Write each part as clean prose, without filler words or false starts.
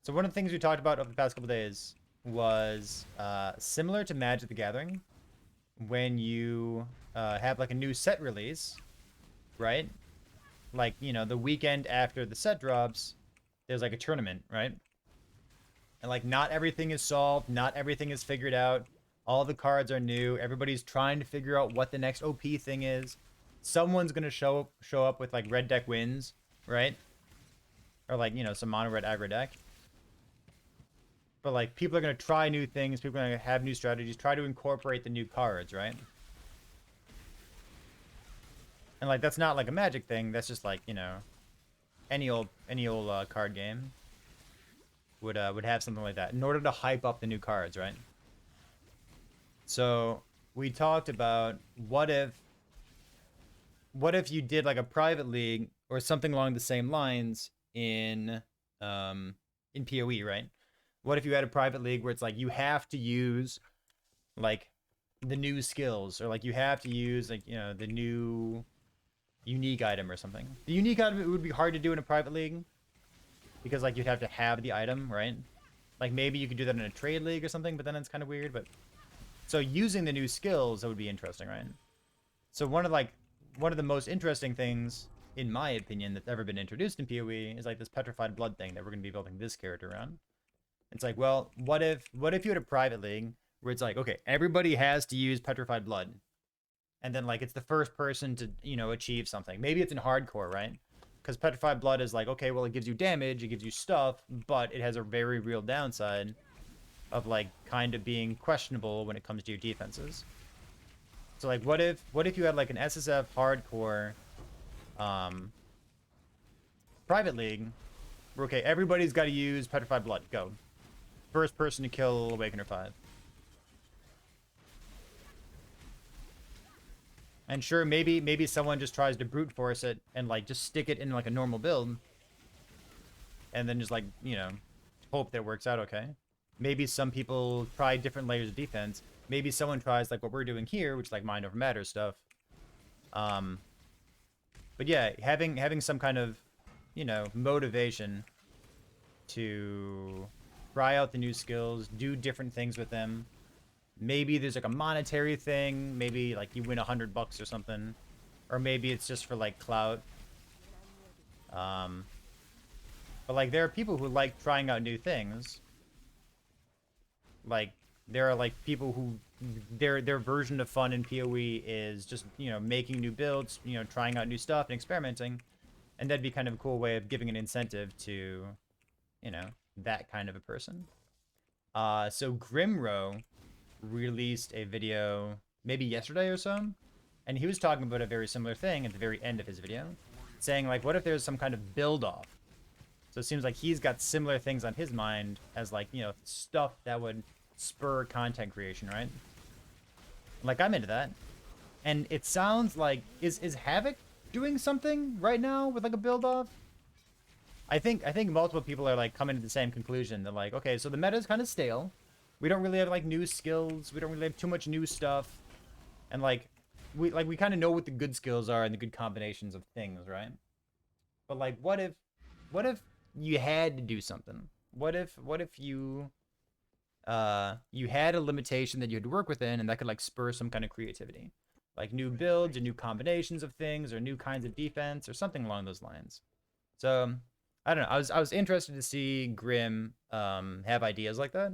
So one of the things we talked about over the past couple days was similar to Magic the Gathering, when you have like a new set release, right? Like, you know, the weekend after the set drops, there's like a tournament, right? And like not everything is solved, not everything is figured out. All the cards are new. Everybody's trying to figure out what the next OP thing is. Someone's gonna show up with like red deck wins, right? Or like, you know, some mono red aggro deck. But like people are gonna try new things, people are gonna have new strategies, try to incorporate the new cards, right? And like that's not like a Magic thing, that's just like, you know, any old card game would have something like that in order to hype up the new cards, right? So we talked about what if you did like a private league or something along the same lines in PoE, right? What if you had a private league where it's like you have to use like the new skills, or like you have to use like, you know, the new unique item or something. The unique item, it would be hard to do in a private league because like you'd have to have the item, right? Like maybe you could do that in a trade league or something, but then it's kind of weird. But so using the new skills, that would be interesting, right? So one of the most interesting things, in my opinion, that's ever been introduced in PoE is like this Petrified Blood thing that we're going to be building this character around. It's like, well, what if you had a private league where it's like, okay, everybody has to use Petrified Blood, and then like it's the first person to, you know, achieve something. Maybe it's in hardcore, right? Because Petrified Blood is like, okay, well, it gives you damage, it gives you stuff, but it has a very real downside of like kind of being questionable when it comes to your defenses. So like, what if you had like an SSF hardcore um private league where, okay, everybody's got to use Petrified Blood, go first person to kill Awakener 5. And sure, maybe someone just tries to brute force it and like just stick it in like a normal build, and then just like, you know, hope that it works out okay. Maybe some people try different layers of defense. Maybe someone tries like what we're doing here, which is like mind over matter stuff. Um, but yeah, having some kind of, you know, motivation to try out the new skills, do different things with them. Maybe there's like a monetary thing. Maybe like you win $100 or something, or maybe it's just for like clout. Um, but like there are people who like trying out new things. Like there are like people who their version of fun in PoE is just, you know, making new builds, you know, trying out new stuff and experimenting, and that'd be kind of a cool way of giving an incentive to, you know, that kind of a person. So Grimro released a video maybe yesterday or so, and he was talking about a very similar thing at the very end of his video, saying like, what if there's some kind of build-off? So it seems like he's got similar things on his mind as like, you know, stuff that would spur content creation, right? Like I'm into that. And it sounds like is Havoc doing something right now with like a build-off? I think multiple people are like coming to the same conclusion. They're like, okay, so the meta is kind of stale. We don't really have like new skills. We don't really have too much new stuff. And like we kind of know what the good skills are and the good combinations of things, right? But like what if you had to do something? What if you had a limitation that you had to work within, and that could like spur some kind of creativity? Like new builds or new combinations of things or new kinds of defense or something along those lines. So I don't know. I was interested to see Grim have ideas like that,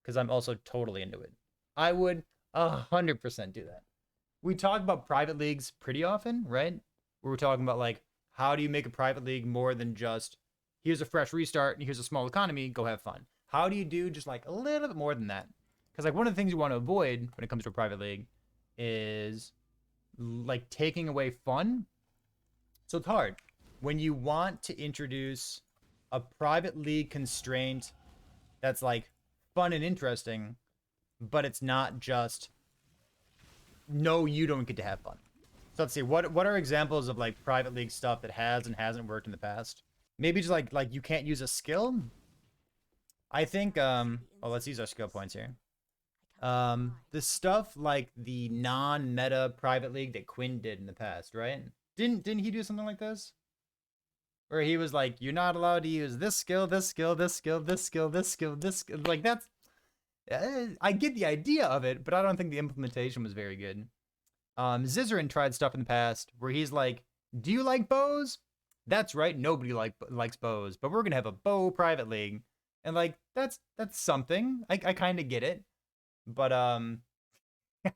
because I'm also totally into it. I would 100% do that. We talk about private leagues pretty often, right? We're talking about like, how do you make a private league more than just here's a fresh restart and here's a small economy, go have fun. How do you do just like a little bit more than that? Because like one of the things you want to avoid when it comes to a private league is like taking away fun. So it's hard when you want to introduce a private league constraint that's like fun and interesting, but it's not just no, you don't get to have fun. So let's see, what are examples of like private league stuff that has and hasn't worked in the past? Maybe just like you can't use a skill. I think oh, let's use our skill points here. The stuff like the non-meta private league that Quinn did in the past, right? Didn't he do something like this? where he was like, you're not allowed to use this skill, this skill, this skill, this skill, this skill, this skill. Like, that's, I get the idea of it, but I don't think the implementation was very good. Zizarin tried stuff in the past where he's like, do you like bows? That's right, nobody likes bows, but we're gonna have a bow private league. And like, that's something. I kind of get it. But I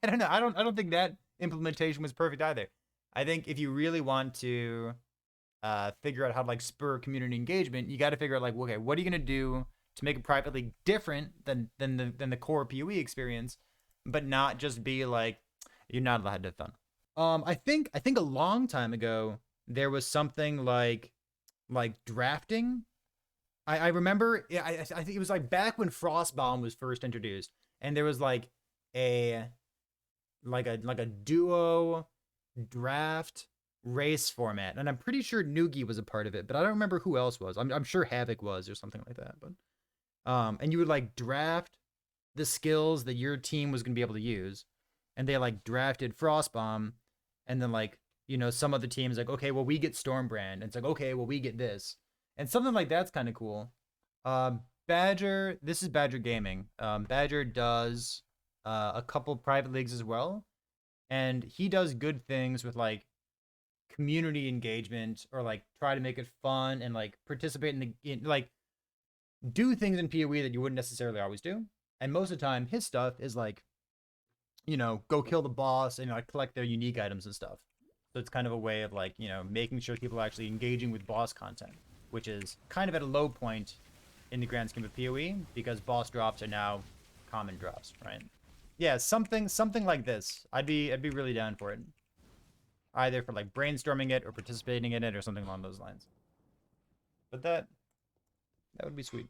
don't know. I don't think that implementation was perfect either. I think if you really want to figure out how to like spur community engagement, you got to figure out like, okay, what are you gonna do to make it privately different than the core PoE experience, but not just be like you're not allowed to have fun. I think a long time ago there was something like drafting. I remember I think it was like back when Frostbomb was first introduced, and there was like a like a duo draft race format, and I'm pretty sure Noogie was a part of it, but I don't remember who else was. I'm sure Havoc was or something like that. But and you would like draft the skills that your team was gonna be able to use, and they like drafted Frostbomb, and then like some other teams like, okay, well we get Stormbrand, and it's like, okay, well we get this, and something like that's kind of cool. Badger, this is Badger Gaming. Badger does a couple private leagues as well, and he does good things with like community engagement, or like try to make it fun and like participate like do things in PoE that you wouldn't necessarily always do. And most of the time his stuff is like, go kill the boss and like collect their unique items and stuff. So it's kind of a way of like, making sure people are actually engaging with boss content, which is kind of at a low point in the grand scheme of PoE, because boss drops are now common drops, right? Yeah, something like this. I'd be really down for it. Either for like brainstorming it or participating in it or something along those lines. But that would be sweet.